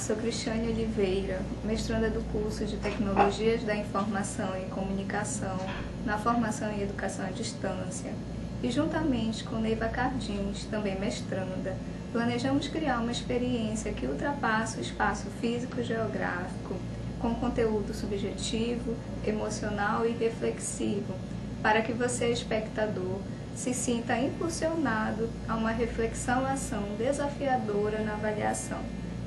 sou Cristiane Oliveira, mestranda do curso de Tecnologias da Informação e Comunicação na Formação em Educação à Distância e, juntamente com Neiva Cardins, também mestranda, planejamos criar uma experiência que ultrapassa o espaço físico-geográfico com conteúdo subjetivo, emocional e reflexivo, para que você, espectador, se sinta impulsionado a uma reflexão-ação desafiadora na avaliação,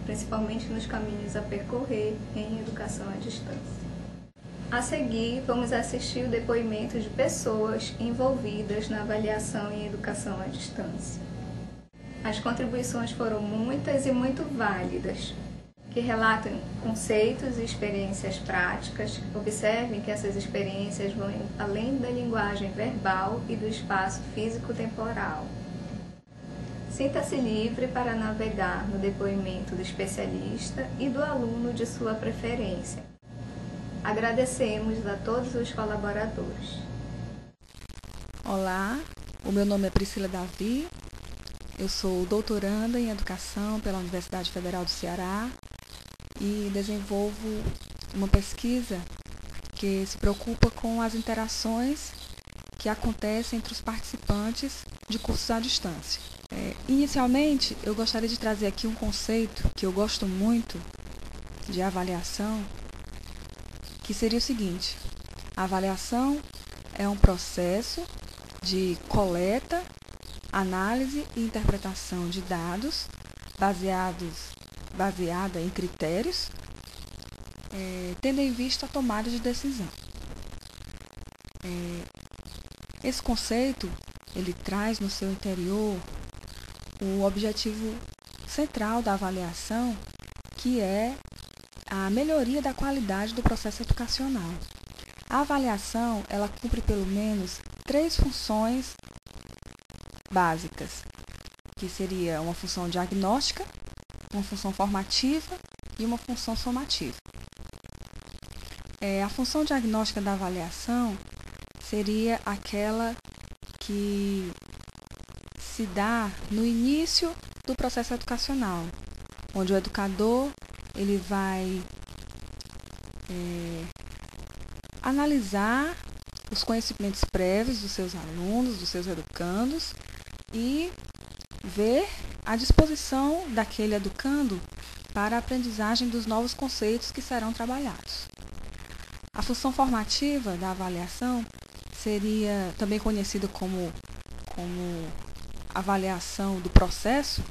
principalmente nos caminhos a percorrer em educação à distância. A seguir, vamos assistir o depoimento de pessoas envolvidas na avaliação em educação à distância. As contribuições foram muitas e muito válidas, que relatam conceitos e experiências práticas. Observem que essas experiências vão além da linguagem verbal e do espaço físico-temporal. Sinta-se livre para navegar no depoimento do especialista e do aluno de sua preferência. Agradecemos a todos os colaboradores. Olá, o meu nome é Priscila Davi, eu sou doutoranda em Educação pela Universidade Federal do Ceará e desenvolvo uma pesquisa que se preocupa com as interações que acontecem entre os participantes de cursos à distância. Inicialmente, eu gostaria de trazer aqui um conceito que eu gosto muito de avaliação, que seria o seguinte: a avaliação é um processo de coleta, análise e interpretação de dados baseada em critérios, tendo em vista a tomada de decisão. Esse conceito, ele traz no seu interior o objetivo central da avaliação, que é a melhoria da qualidade do processo educacional. A avaliação, ela cumpre pelo menos 3 funções básicas, que seria uma função diagnóstica, uma função formativa e uma função somativa. A função diagnóstica da avaliação seria aquela que se dá no início do processo educacional, onde o educador ele vai analisar os conhecimentos prévios dos seus alunos, dos seus educandos, e ver a disposição daquele educando para a aprendizagem dos novos conceitos que serão trabalhados. A função formativa da avaliação seria também conhecida como avaliação do processo,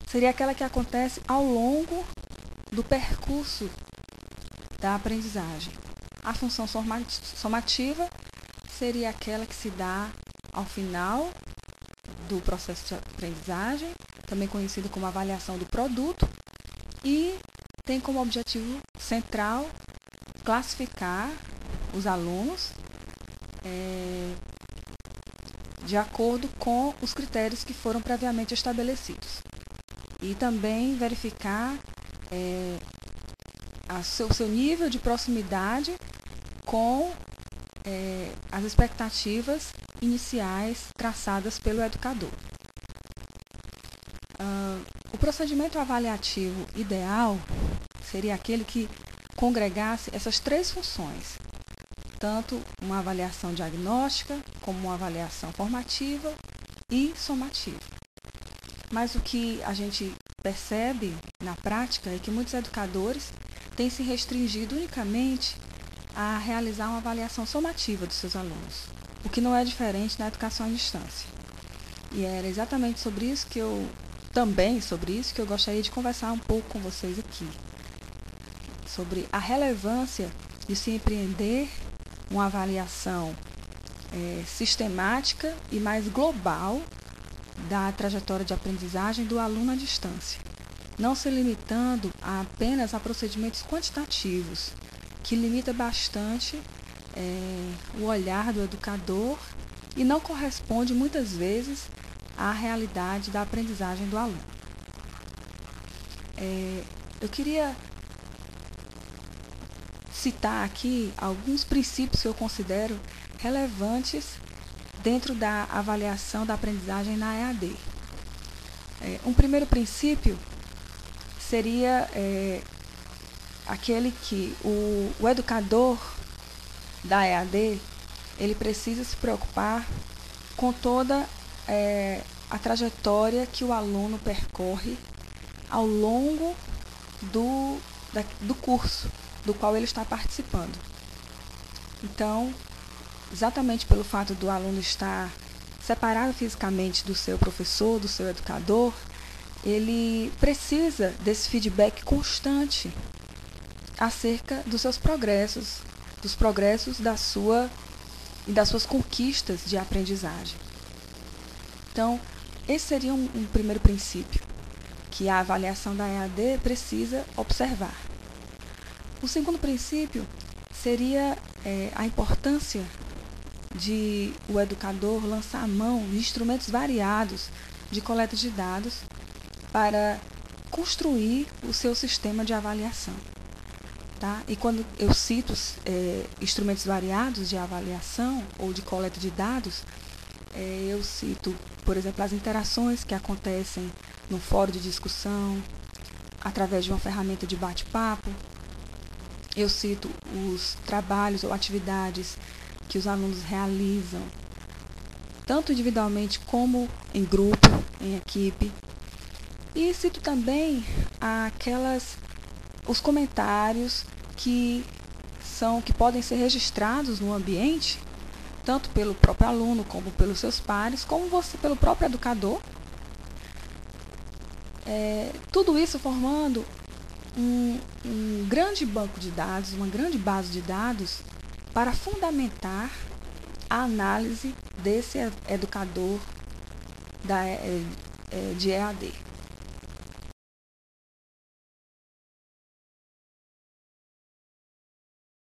seria aquela que acontece ao longo do percurso da aprendizagem. A função somativa seria aquela que se dá ao final do processo de aprendizagem, também conhecido como avaliação do produto, e tem como objetivo central classificar os alunos de acordo com os critérios que foram previamente estabelecidos, e também verificar o seu nível de proximidade com as expectativas iniciais traçadas pelo educador. O procedimento avaliativo ideal seria aquele que congregasse essas 3 funções, tanto uma avaliação diagnóstica, como uma avaliação formativa e somativa. Mas o que a gente percebe na prática é que muitos educadores têm se restringido unicamente a realizar uma avaliação somativa dos seus alunos, o que não é diferente na educação à distância. E era exatamente sobre isso que eu gostaria de conversar um pouco com vocês aqui, sobre a relevância de se empreender uma avaliação sistemática e mais global da trajetória de aprendizagem do aluno à distância, não se limitando apenas a procedimentos quantitativos, que limita bastante o olhar do educador e não corresponde muitas vezes à realidade da aprendizagem do aluno. Eu queria citar aqui alguns princípios que eu considero relevantes dentro da avaliação da aprendizagem na EAD. Um primeiro princípio seria aquele que o educador da EAD, ele precisa se preocupar com toda a trajetória que o aluno percorre ao longo do curso do qual ele está participando. Então, exatamente pelo fato do aluno estar separado fisicamente do seu professor, do seu educador, ele precisa desse feedback constante acerca dos seus progressos, dos progressos das suas conquistas de aprendizagem. Então, esse seria um primeiro princípio que a avaliação da EAD precisa observar. O segundo princípio seria a importância de o educador lançar a mão de instrumentos variados de coleta de dados para construir o seu sistema de avaliação. Tá? E quando eu cito instrumentos variados de avaliação ou de coleta de dados, eu cito, por exemplo, as interações que acontecem no fórum de discussão, através de uma ferramenta de bate-papo. Eu cito os trabalhos ou atividades que os alunos realizam, tanto individualmente como em grupo, em equipe. E cito também os comentários que podem ser registrados no ambiente, tanto pelo próprio aluno, como pelos seus pares, como pelo próprio educador. Tudo isso formando um grande banco de dados, uma grande base de dados para fundamentar a análise desse educador de EAD.